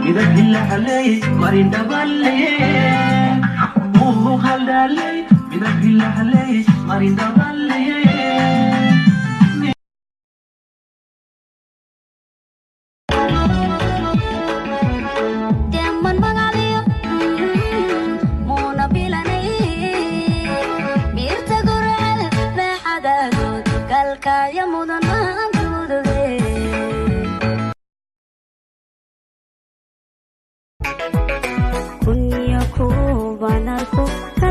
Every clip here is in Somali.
midab hilahaley marinda balle muhaldaley midab hilahaley marinda balle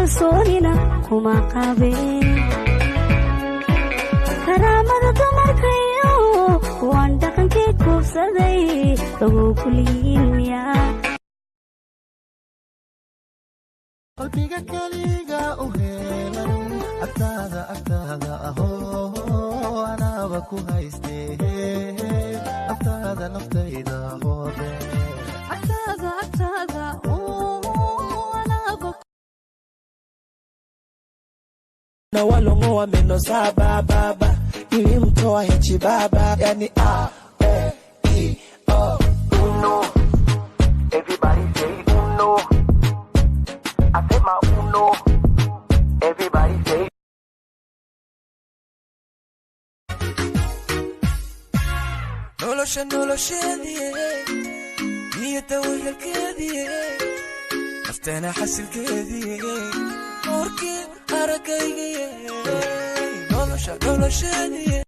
kalsoonina kuma qabeen karaamada dumarkayo waan dhaqankii kuubsaday lagu kuliimiya qalbiga kaliga u heelan agtaada ahoo anaaba ku haystee agtaada naftayda hoode agtaada na walongo wa meno saba baba nilimtoa hechi baba yani uno everybody say uno I say my uno everybody say no lo shadie niyata wehel kedie naftana hasil kedie porque aragayga nolosha